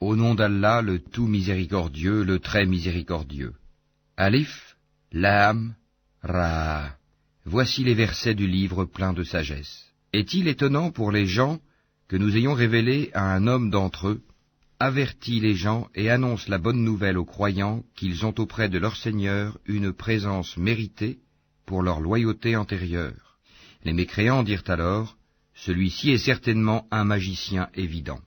Au nom d'Allah, le tout miséricordieux, le très miséricordieux. Alif, Lam, Ra. Voici les versets du livre plein de sagesse. Est-il étonnant pour les gens que nous ayons révélé à un homme d'entre eux, avertit les gens et annonce la bonne nouvelle aux croyants qu'ils ont auprès de leur Seigneur une présence méritée pour leur loyauté antérieure. Les mécréants dirent alors, celui-ci est certainement un magicien évident.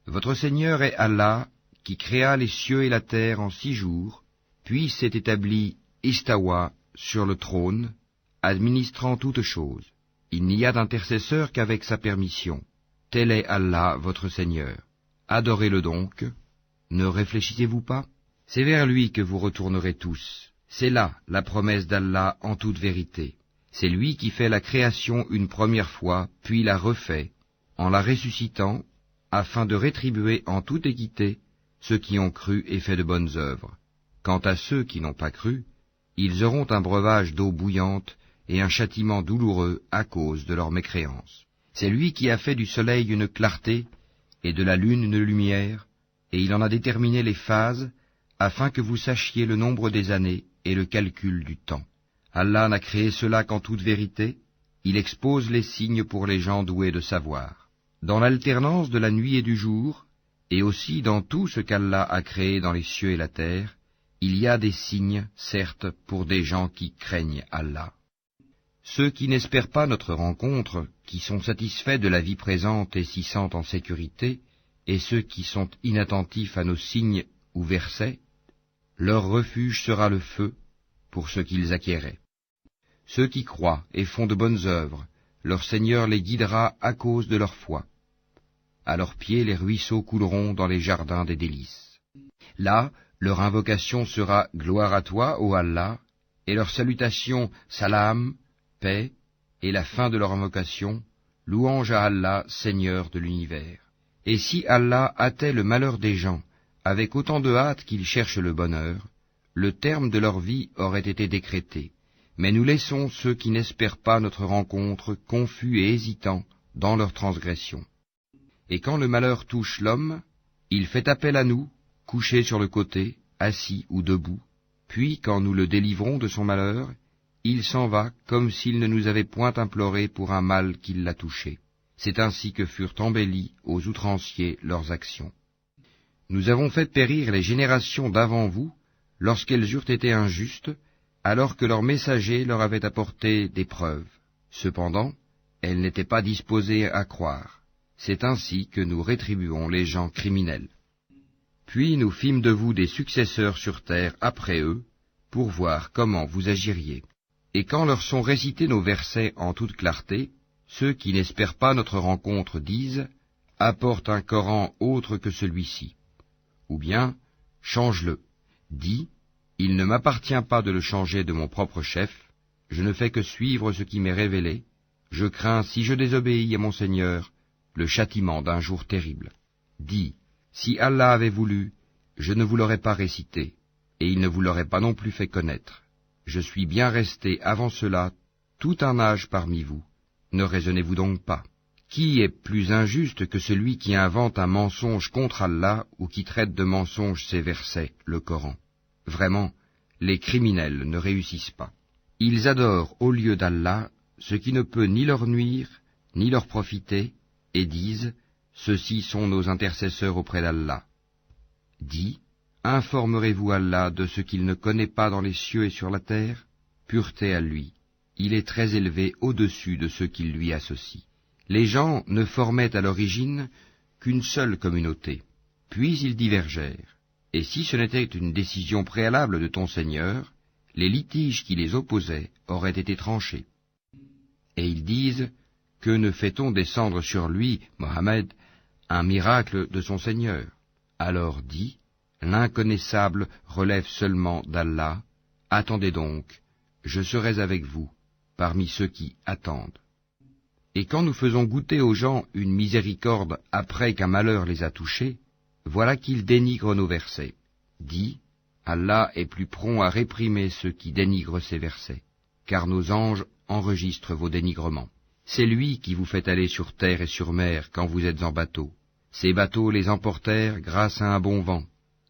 Votre Seigneur est Allah, qui créa les cieux et la terre en 6 jours, puis s'est établi Istawa sur le trône, administrant toutes choses. Il n'y a d'intercesseur qu'avec sa permission. Tel est Allah, votre Seigneur. Adorez-le donc. Ne réfléchissez-vous pas? C'est vers lui que vous retournerez tous. C'est là la promesse d'Allah en toute vérité. C'est lui qui fait la création une première fois, puis la refait, en la ressuscitant, afin de rétribuer en toute équité ceux qui ont cru et fait de bonnes œuvres. Quant à ceux qui n'ont pas cru, ils auront un breuvage d'eau bouillante et un châtiment douloureux à cause de leur mécréance. C'est lui qui a fait du soleil une clarté et de la lune une lumière, et il en a déterminé les phases, afin que vous sachiez le nombre des années et le calcul du temps. Allah n'a créé cela qu'en toute vérité, il expose les signes pour les gens doués de savoir. Dans l'alternance de la nuit et du jour, et aussi dans tout ce qu'Allah a créé dans les cieux et la terre, il y a des signes, certes, pour des gens qui craignent Allah. Ceux qui n'espèrent pas notre rencontre, qui sont satisfaits de la vie présente et s'y sentent en sécurité, et ceux qui sont inattentifs à nos signes ou versets, leur refuge sera le feu pour ce qu'ils acquéraient. Ceux qui croient et font de bonnes œuvres, leur Seigneur les guidera à cause de leur foi. À leurs pieds les ruisseaux couleront dans les jardins des délices. Là, leur invocation sera « Gloire à toi, ô Allah », et leur salutation « Salam », paix, et la fin de leur invocation « Louange à Allah, Seigneur de l'univers ». Et si Allah hâtait le malheur des gens, avec autant de hâte qu'ils cherchent le bonheur, le terme de leur vie aurait été décrété. Mais nous laissons ceux qui n'espèrent pas notre rencontre confus et hésitants dans leur transgression. Et quand le malheur touche l'homme, il fait appel à nous, couché sur le côté, assis ou debout, puis quand nous le délivrons de son malheur, il s'en va comme s'il ne nous avait point imploré pour un mal qui l'a touché. C'est ainsi que furent embellies aux outranciers leurs actions. Nous avons fait périr les générations d'avant vous, lorsqu'elles eurent été injustes, alors que leurs messagers leur avaient apporté des preuves. Cependant, elles n'étaient pas disposées à croire. C'est ainsi que nous rétribuons les gens criminels. Puis nous fîmes de vous des successeurs sur terre après eux, pour voir comment vous agiriez. Et quand leur sont récités nos versets en toute clarté, ceux qui n'espèrent pas notre rencontre disent « Apporte un Coran autre que celui-ci » ou bien « Change-le ». Dis « Il ne m'appartient pas de le changer de mon propre chef, je ne fais que suivre ce qui m'est révélé, je crains, si je désobéis à mon Seigneur, le châtiment d'un jour terrible. » Dis « Si Allah avait voulu, je ne vous l'aurais pas récité, et il ne vous l'aurait pas non plus fait connaître. Je suis bien resté avant cela tout un âge parmi vous. Ne raisonnez-vous donc pas? Qui est plus injuste que celui qui invente un mensonge contre Allah ou qui traite de mensonge ses versets, le Coran? Vraiment, les criminels ne réussissent pas. Ils adorent au lieu d'Allah ce qui ne peut ni leur nuire, ni leur profiter, et disent « Ceux-ci sont nos intercesseurs auprès d'Allah ». Dis « Informerez-vous Allah de ce qu'il ne connaît pas dans les cieux et sur la terre? Pureté à lui. Il est très élevé au-dessus de ceux qui lui associent. » Les gens ne formaient à l'origine qu'une seule communauté, puis ils divergèrent. Et si ce n'était une décision préalable de ton Seigneur, les litiges qui les opposaient auraient été tranchés. Et ils disent, que ne fait-on descendre sur lui, Mohammed, un miracle de son Seigneur? Alors dis, l'inconnaissable relève seulement d'Allah, attendez donc, je serai avec vous, parmi ceux qui attendent. Et quand nous faisons goûter aux gens une miséricorde après qu'un malheur les a touchés, voilà qu'ils dénigrent nos versets. Dis, Allah est plus prompt à réprimer ceux qui dénigrent ses versets, car nos anges enregistrent vos dénigrements. C'est lui qui vous fait aller sur terre et sur mer quand vous êtes en bateau. Ces bateaux les emportèrent grâce à un bon vent.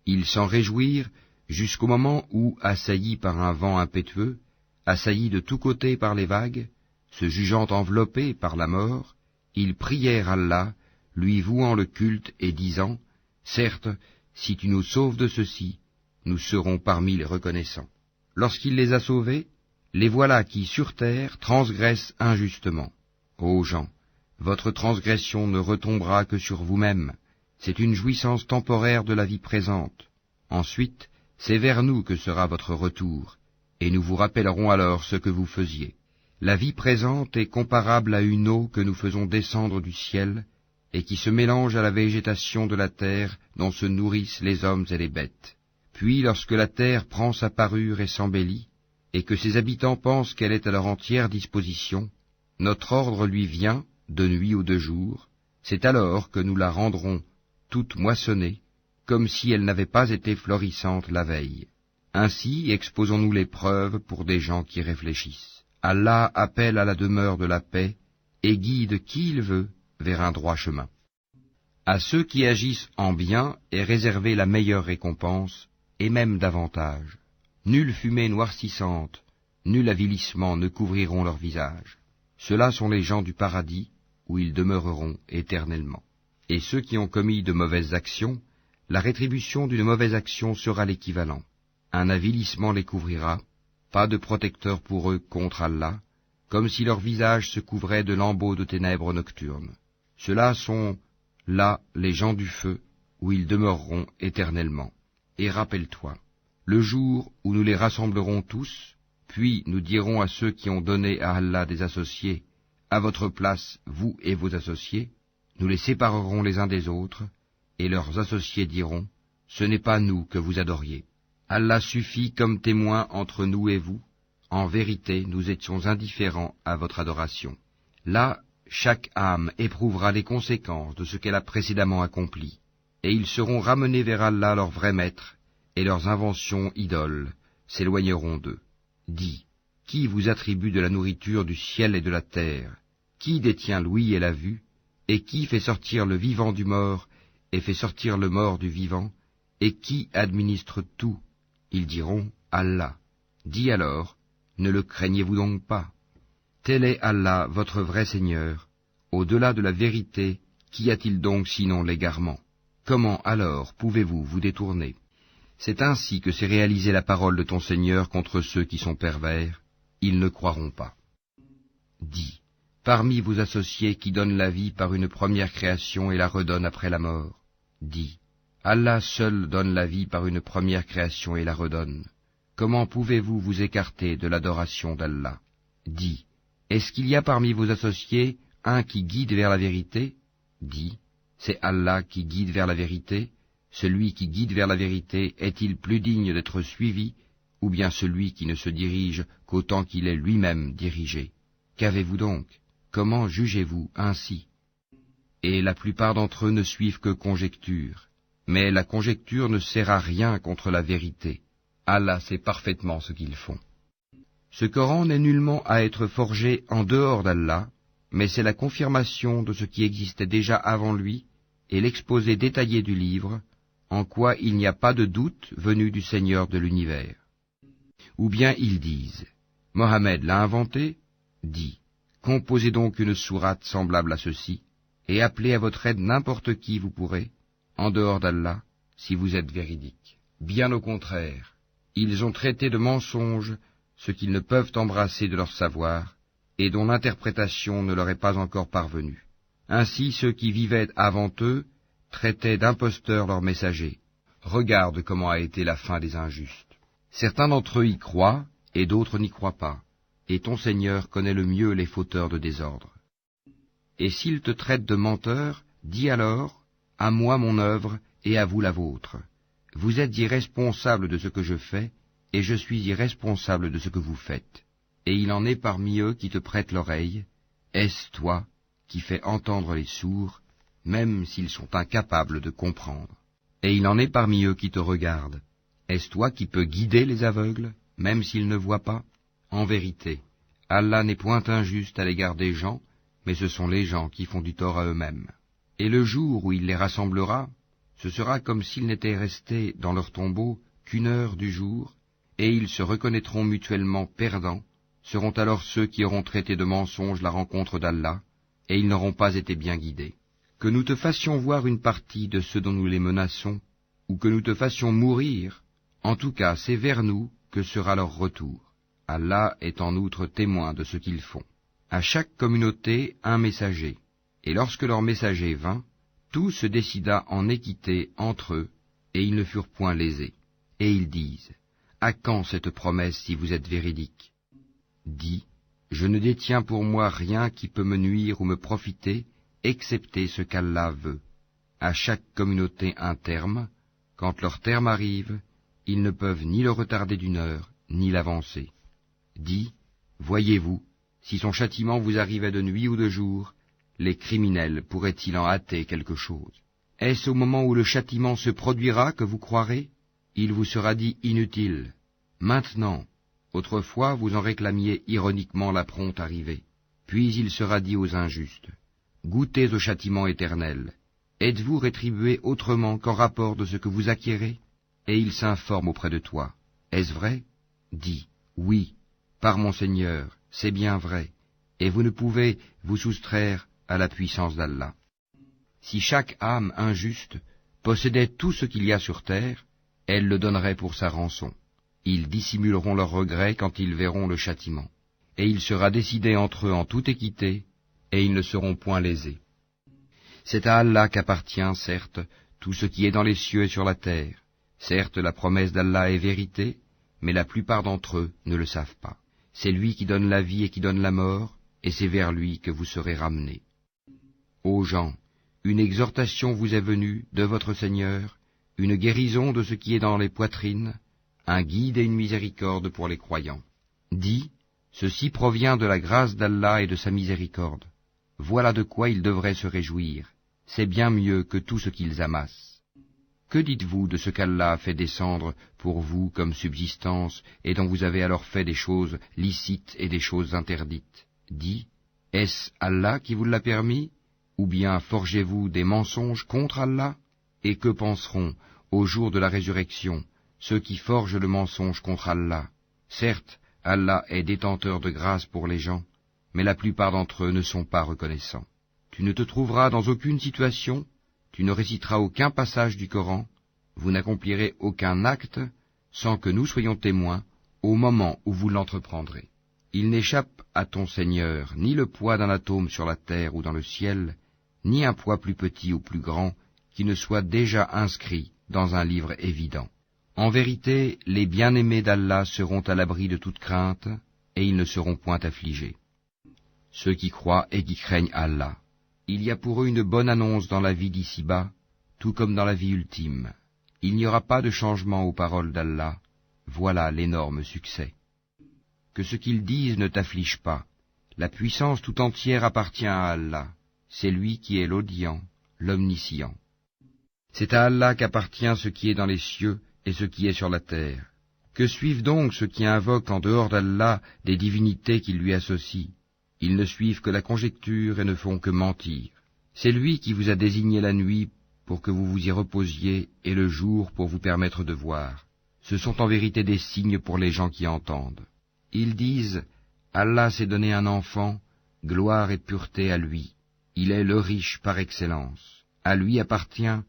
Ils s'en réjouirent jusqu'au moment où, assaillis par un vent impétueux, assaillis de tous côtés par les vagues, se jugeant enveloppés par la mort, ils prièrent Allah, lui vouant le culte et disant, « Certes, si tu nous sauves de ceci, nous serons parmi les reconnaissants. » Lorsqu'il les a sauvés, les voilà qui, sur terre, transgressent injustement. Ô gens, votre transgression ne retombera que sur vous-même, c'est une jouissance temporaire de la vie présente. Ensuite, c'est vers nous que sera votre retour, et nous vous rappellerons alors ce que vous faisiez. La vie présente est comparable à une eau que nous faisons descendre du ciel, et qui se mélange à la végétation de la terre dont se nourrissent les hommes et les bêtes. Puis, lorsque la terre prend sa parure et s'embellit, et que ses habitants pensent qu'elle est à leur entière disposition, notre ordre lui vient, de nuit ou de jour, c'est alors que nous la rendrons toute moissonnée, comme si elle n'avait pas été florissante la veille. Ainsi exposons-nous les preuves pour des gens qui réfléchissent. Allah appelle à la demeure de la paix et guide qui il veut vers un droit chemin. À ceux qui agissent en bien est réservée la meilleure récompense, et même davantage. Nulle fumée noircissante, nul avilissement ne couvriront leur visage. Ceux-là sont les gens du paradis, où ils demeureront éternellement. Et ceux qui ont commis de mauvaises actions, la rétribution d'une mauvaise action sera l'équivalent. Un avilissement les couvrira, pas de protecteur pour eux contre Allah, comme si leur visage se couvrait de lambeaux de ténèbres nocturnes. Ceux-là sont, là, les gens du feu, où ils demeureront éternellement. Et rappelle-toi, le jour où nous les rassemblerons tous, puis nous dirons à ceux qui ont donné à Allah des associés, à votre place, vous et vos associés, nous les séparerons les uns des autres, et leurs associés diront, ce n'est pas nous que vous adoriez. Allah suffit comme témoin entre nous et vous, en vérité nous étions indifférents à votre adoration. Là, chaque âme éprouvera les conséquences de ce qu'elle a précédemment accompli, et ils seront ramenés vers Allah leur vrai maître, et leurs inventions idoles s'éloigneront d'eux. Dis, qui vous attribue de la nourriture du ciel et de la terre? Qui détient l'ouïe et la vue? Et qui fait sortir le vivant du mort, et fait sortir le mort du vivant? Et qui administre tout? Ils diront, Allah. Dis alors, ne le craignez-vous donc pas? Tel est Allah, votre vrai Seigneur. Au-delà de la vérité, qu'y a-t-il donc sinon l'égarement? Comment alors pouvez-vous vous détourner? C'est ainsi que s'est réalisée la parole de ton Seigneur contre ceux qui sont pervers. Ils ne croiront pas. Dis, parmi vos associés qui donnent la vie par une première création et la redonnent après la mort, dis, Allah seul donne la vie par une première création et la redonne. Comment pouvez-vous vous écarter de l'adoration d'Allah? Dis, est-ce qu'il y a parmi vos associés un qui guide vers la vérité? Dis, c'est Allah qui guide vers la vérité. Celui qui guide vers la vérité est-il plus digne d'être suivi, ou bien celui qui ne se dirige qu'autant qu'il est lui-même dirigé? Qu'avez-vous donc? Comment jugez-vous ainsi? Et la plupart d'entre eux ne suivent que conjectures, mais la conjecture ne sert à rien contre la vérité. Allah sait parfaitement ce qu'ils font. Ce Coran n'est nullement à être forgé en dehors d'Allah, mais c'est la confirmation de ce qui existait déjà avant lui et l'exposé détaillé du livre, en quoi il n'y a pas de doute venu du Seigneur de l'univers. Ou bien ils disent, Mohammed l'a inventé? Dis, composez donc une sourate semblable à ceci, et appelez à votre aide n'importe qui vous pourrez, en dehors d'Allah, si vous êtes véridique. Bien au contraire, ils ont traité de mensonges ce qu'ils ne peuvent embrasser de leur savoir, et dont l'interprétation ne leur est pas encore parvenue. Ainsi ceux qui vivaient avant eux traitaient d'imposteurs leurs messagers. Regarde comment a été la fin des injustes. Certains d'entre eux y croient, et d'autres n'y croient pas, et ton Seigneur connaît le mieux les fauteurs de désordre. Et s'ils te traitent de menteur, dis alors, à moi mon œuvre, et à vous la vôtre. Vous êtes irresponsables de ce que je fais, et je suis irresponsable de ce que vous faites. Et il en est parmi eux qui te prêtent l'oreille. Est-ce toi qui fais entendre les sourds, même s'ils sont incapables de comprendre? Et il en est parmi eux qui te regardent. Est-ce toi qui peux guider les aveugles, même s'ils ne voient pas? En vérité, Allah n'est point injuste à l'égard des gens, mais ce sont les gens qui font du tort à eux-mêmes. Et le jour où il les rassemblera, ce sera comme s'ils n'étaient restés dans leur tombeau qu'une heure du jour, et ils se reconnaîtront mutuellement perdants, seront alors ceux qui auront traité de mensonge la rencontre d'Allah, et ils n'auront pas été bien guidés. Que nous te fassions voir une partie de ceux dont nous les menaçons, ou que nous te fassions mourir, en tout cas c'est vers nous que sera leur retour. Allah est en outre témoin de ce qu'ils font. À chaque communauté un messager, et lorsque leur messager vint, tout se décida en équité entre eux, et ils ne furent point lésés. Et ils disent, à quand cette promesse si vous êtes véridique? Dis, je ne détiens pour moi rien qui peut me nuire ou me profiter, excepté ce qu'Allah veut. À chaque communauté un terme, quand leur terme arrive, ils ne peuvent ni le retarder d'une heure, ni l'avancer. Dis, voyez-vous, si son châtiment vous arrivait de nuit ou de jour, les criminels pourraient-ils en hâter quelque chose? Est-ce au moment où le châtiment se produira que vous croirez? Il vous sera dit inutile. Maintenant, autrefois vous en réclamiez ironiquement la prompte arrivée. Puis il sera dit aux injustes, goûtez au châtiment éternel. Êtes-vous rétribués autrement qu'en rapport de ce que vous acquérez? Et ils s'informent auprès de toi. Est-ce vrai? Dis, oui, par mon Seigneur, c'est bien vrai, et vous ne pouvez vous soustraire à la puissance d'Allah. Si chaque âme injuste possédait tout ce qu'il y a sur terre, elle le donnerait pour sa rançon. Ils dissimuleront leurs regrets quand ils verront le châtiment. Et il sera décidé entre eux en toute équité, et ils ne seront point lésés. C'est à Allah qu'appartient, certes, tout ce qui est dans les cieux et sur la terre. Certes, la promesse d'Allah est vérité, mais la plupart d'entre eux ne le savent pas. C'est lui qui donne la vie et qui donne la mort, et c'est vers lui que vous serez ramenés. Ô gens, une exhortation vous est venue de votre Seigneur, une guérison de ce qui est dans les poitrines, un guide et une miséricorde pour les croyants. Dis, ceci provient de la grâce d'Allah et de sa miséricorde. Voilà de quoi ils devraient se réjouir. C'est bien mieux que tout ce qu'ils amassent. Que dites-vous de ce qu'Allah a fait descendre pour vous comme subsistance, et dont vous avez alors fait des choses licites et des choses interdites? Dis, est-ce Allah qui vous l'a permis? Ou bien forgez-vous des mensonges contre Allah? Et que penseront, au jour de la résurrection, ceux qui forgent le mensonge contre Allah? Certes, Allah est détenteur de grâce pour les gens, mais la plupart d'entre eux ne sont pas reconnaissants. Tu ne te trouveras dans aucune situation, tu ne réciteras aucun passage du Coran, vous n'accomplirez aucun acte sans que nous soyons témoins au moment où vous l'entreprendrez. Il n'échappe à ton Seigneur ni le poids d'un atome sur la terre ou dans le ciel, ni un poids plus petit ou plus grand qui ne soit déjà inscrit dans un livre évident. En vérité, les bien-aimés d'Allah seront à l'abri de toute crainte, et ils ne seront point affligés. Ceux qui croient et qui craignent Allah. Il y a pour eux une bonne annonce dans la vie d'ici-bas, tout comme dans la vie ultime. Il n'y aura pas de changement aux paroles d'Allah. Voilà l'énorme succès. Que ce qu'ils disent ne t'afflige pas. La puissance tout entière appartient à Allah. C'est lui qui est l'audient, l'omniscient. C'est à Allah qu'appartient ce qui est dans les cieux et ce qui est sur la terre. Que suivent donc ceux qui invoquent en dehors d'Allah des divinités qui lui associent? Ils ne suivent que la conjecture et ne font que mentir. C'est lui qui vous a désigné la nuit pour que vous vous y reposiez et le jour pour vous permettre de voir. Ce sont en vérité des signes pour les gens qui entendent. Ils disent, Allah s'est donné un enfant, gloire et pureté à lui. Il est le riche par excellence. À lui appartient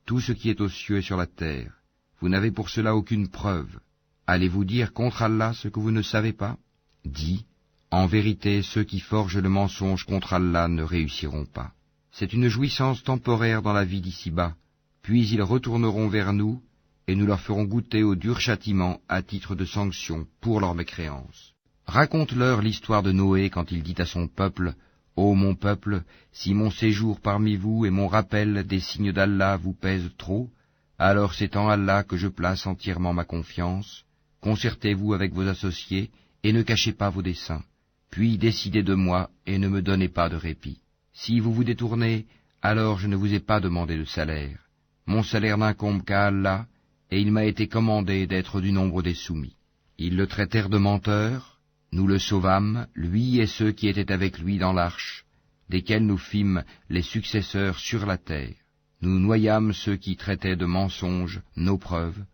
tout ce qui est aux cieux et sur la terre. Vous n'avez pour cela aucune preuve. Allez-vous dire contre Allah ce que vous ne savez pas? Dis, en vérité, ceux qui forgent le mensonge contre Allah ne réussiront pas. C'est une jouissance temporaire dans la vie d'ici-bas, puis ils retourneront vers nous, et nous leur ferons goûter au dur châtiment à titre de sanction pour leur mécréance. Raconte-leur l'histoire de Noé quand il dit à son peuple, « Ô mon peuple, si mon séjour parmi vous et mon rappel des signes d'Allah vous pèsent trop, alors c'est en Allah que je place entièrement ma confiance. Concertez-vous avec vos associés et ne cachez pas vos desseins. Puis décidez de moi et ne me donnez pas de répit. Si vous vous détournez, alors je ne vous ai pas demandé de salaire. Mon salaire n'incombe qu'à Allah, et il m'a été commandé d'être du nombre des soumis. » Ils le traitèrent de menteur, nous le sauvâmes, lui et ceux qui étaient avec lui dans l'arche. desquels nous fîmes les successeurs sur la terre. Nous noyâmes ceux qui traitaient de mensonges nos preuves.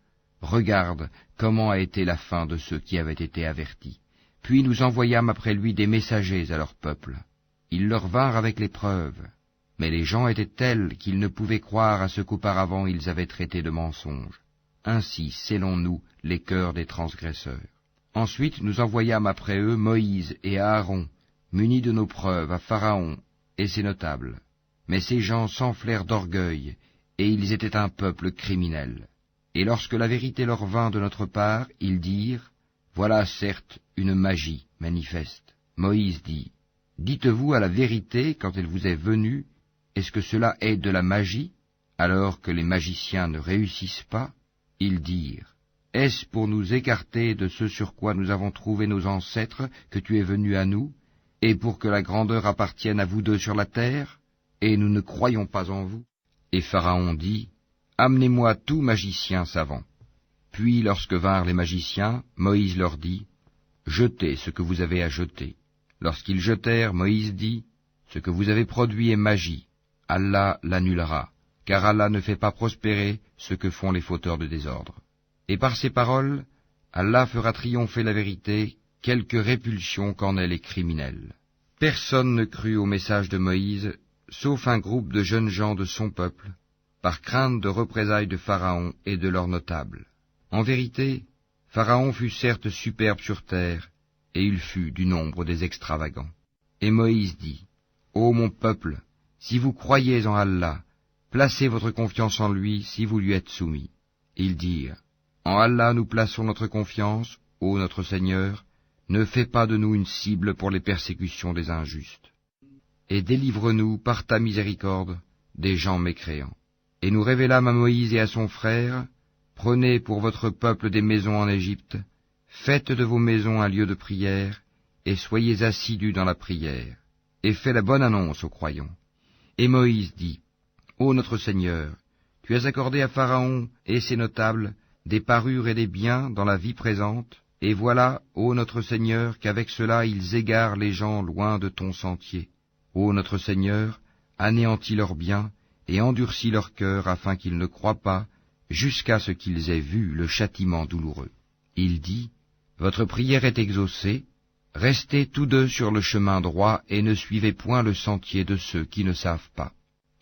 Regarde comment a été la fin de ceux qui avaient été avertis. Puis nous envoyâmes après lui des messagers à leur peuple. Ils leur vinrent avec les preuves. Mais les gens étaient tels qu'ils ne pouvaient croire à ce qu'auparavant ils avaient traité de mensonges. Ainsi scellons-nous les cœurs des transgresseurs. Ensuite nous envoyâmes après eux Moïse et Aaron, munis de nos preuves, à Pharaon et ses notables. Mais ces gens s'enflèrent d'orgueil, et ils étaient un peuple criminel. Et lorsque la vérité leur vint de notre part, ils dirent, « Voilà certes une magie manifeste. » Moïse dit, « Dites-vous à la vérité quand elle vous est venue, est-ce que cela est de la magie, alors que les magiciens ne réussissent pas ?» Ils dirent, « Est-ce pour nous écarter de ce sur quoi nous avons trouvé nos ancêtres que tu es venu à nous, et pour que la grandeur appartienne à vous deux sur la terre, et nous ne croyons pas en vous ?» Et Pharaon dit, « Amenez-moi tout magicien savant. » Puis lorsque vinrent les magiciens, Moïse leur dit, « Jetez ce que vous avez à jeter. » Lorsqu'ils jetèrent, Moïse dit, « Ce que vous avez produit est magie. Allah l'annulera, car Allah ne fait pas prospérer ce que font les fauteurs de désordre. » Et par ces paroles, Allah fera triompher la vérité, quelque répulsion qu'en aient les criminels. Personne ne crut au message de Moïse, sauf un groupe de jeunes gens de son peuple, par crainte de représailles de Pharaon et de leurs notables. En vérité, Pharaon fut certes superbe sur terre, et il fut du nombre des extravagants. Et Moïse dit, « Ô mon peuple, si vous croyez en Allah, placez votre confiance en lui si vous lui êtes soumis. » Ils dirent, « En Allah nous plaçons notre confiance, ô notre Seigneur, ne fais pas de nous une cible pour les persécutions des injustes. Et délivre-nous par ta miséricorde des gens mécréants. » Et nous révélâmes à Moïse et à son frère, « Prenez pour votre peuple des maisons en Égypte, faites de vos maisons un lieu de prière, et soyez assidus dans la prière, et faites la bonne annonce aux croyants. » Et Moïse dit, « Ô notre Seigneur, tu as accordé à Pharaon et ses notables des parures et des biens dans la vie présente, et voilà, ô notre Seigneur, qu'avec cela ils égarent les gens loin de ton sentier. Ô notre Seigneur, anéantis leurs biens, et endurcis leur cœur afin qu'ils ne croient pas, jusqu'à ce qu'ils aient vu le châtiment douloureux. » Il dit, « Votre prière est exaucée, restez tous deux sur le chemin droit et ne suivez point le sentier de ceux qui ne savent pas. »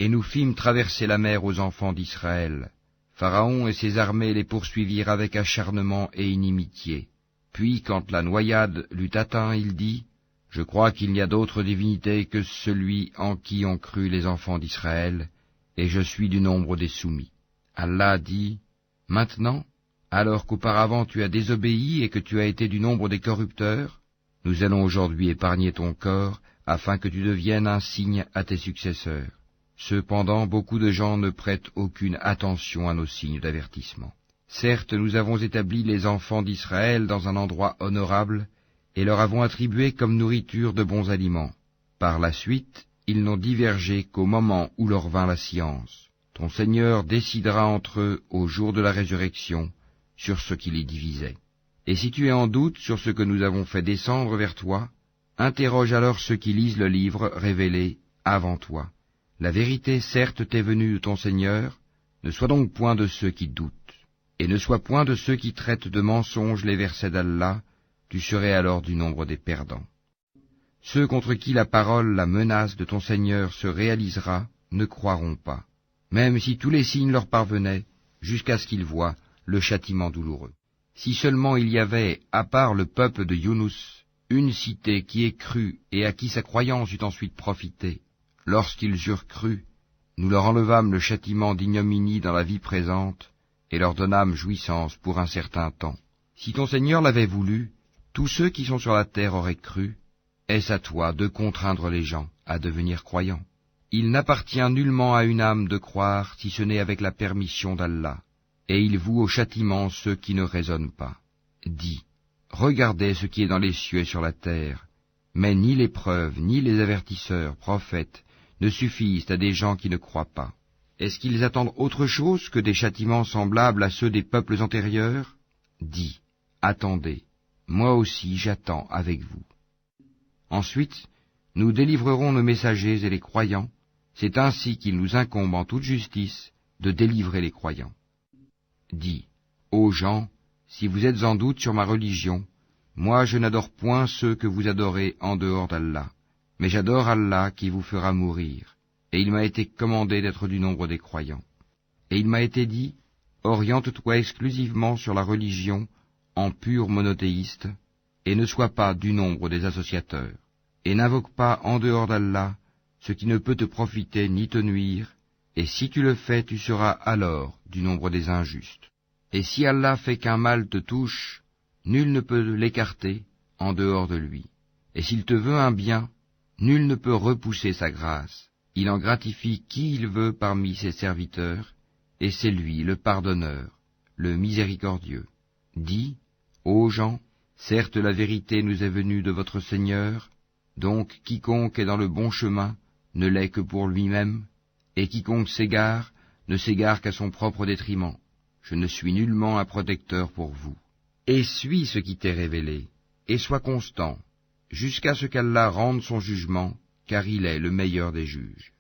Et nous fîmes traverser la mer aux enfants d'Israël. Pharaon et ses armées les poursuivirent avec acharnement et inimitié. Puis, quand la noyade l'eut atteint, il dit, « Je crois qu'il n'y a d'autre divinité que celui en qui ont cru les enfants d'Israël, et je suis du nombre des soumis. » Allah dit, « Maintenant, alors qu'auparavant tu as désobéi et que tu as été du nombre des corrupteurs, nous allons aujourd'hui épargner ton corps, afin que tu deviennes un signe à tes successeurs. » Cependant, beaucoup de gens ne prêtent aucune attention à nos signes d'avertissement. Certes, nous avons établi les enfants d'Israël dans un endroit honorable, et leur avons attribué comme nourriture de bons aliments. Par la suite, ils n'ont divergé qu'au moment où leur vint la science. Ton Seigneur décidera entre eux au jour de la résurrection sur ce qui les divisait. Et si tu es en doute sur ce que nous avons fait descendre vers toi, interroge alors ceux qui lisent le livre révélé avant toi. La vérité certes t'est venue de ton Seigneur, ne sois donc point de ceux qui doutent, et ne sois point de ceux qui traitent de mensonges les versets d'Allah, tu serais alors du nombre des perdants. Ceux contre qui la parole, la menace de ton Seigneur se réalisera, ne croiront pas, même si tous les signes leur parvenaient, jusqu'à ce qu'ils voient le châtiment douloureux. Si seulement il y avait, à part le peuple de Younous, une cité qui ait cru et à qui sa croyance eût ensuite profité, lorsqu'ils eurent cru, nous leur enlevâmes le châtiment d'ignominie dans la vie présente, et leur donnâmes jouissance pour un certain temps. Si ton Seigneur l'avait voulu, tous ceux qui sont sur la terre auraient cru. Est-ce à toi de contraindre les gens à devenir croyants? Il n'appartient nullement à une âme de croire si ce n'est avec la permission d'Allah, et il voue au châtiment ceux qui ne raisonnent pas. Dis, regardez ce qui est dans les cieux et sur la terre, mais ni les preuves, ni les avertisseurs, prophètes, ne suffisent à des gens qui ne croient pas. Est-ce qu'ils attendent autre chose que des châtiments semblables à ceux des peuples antérieurs? Dis, attendez, moi aussi j'attends avec vous. Ensuite, Nous délivrerons nos messagers et les croyants, c'est ainsi qu'il nous incombe en toute justice de délivrer les croyants. Dis, ô gens, si vous êtes en doute sur ma religion, moi je n'adore point ceux que vous adorez en dehors d'Allah, mais j'adore Allah qui vous fera mourir, et il m'a été commandé d'être du nombre des croyants. Et il m'a été dit, oriente-toi exclusivement sur la religion en pur monothéiste, et ne sois pas du nombre des associateurs, et n'invoque pas en dehors d'Allah ce qui ne peut te profiter ni te nuire, et si tu le fais, tu seras alors du nombre des injustes. Et si Allah fait qu'un mal te touche, nul ne peut l'écarter en dehors de lui. Et s'il te veut un bien, nul ne peut repousser sa grâce. Il en gratifie qui il veut parmi ses serviteurs, et c'est lui le pardonneur, le miséricordieux. Dis, ô gens, certes la vérité nous est venue de votre Seigneur, donc quiconque est dans le bon chemin ne l'est que pour lui-même, et quiconque s'égare ne s'égare qu'à son propre détriment. Je ne suis nullement un protecteur pour vous. Et suis ce qui t'est révélé, et sois constant, jusqu'à ce qu'Allah rende son jugement, car il est le meilleur des juges.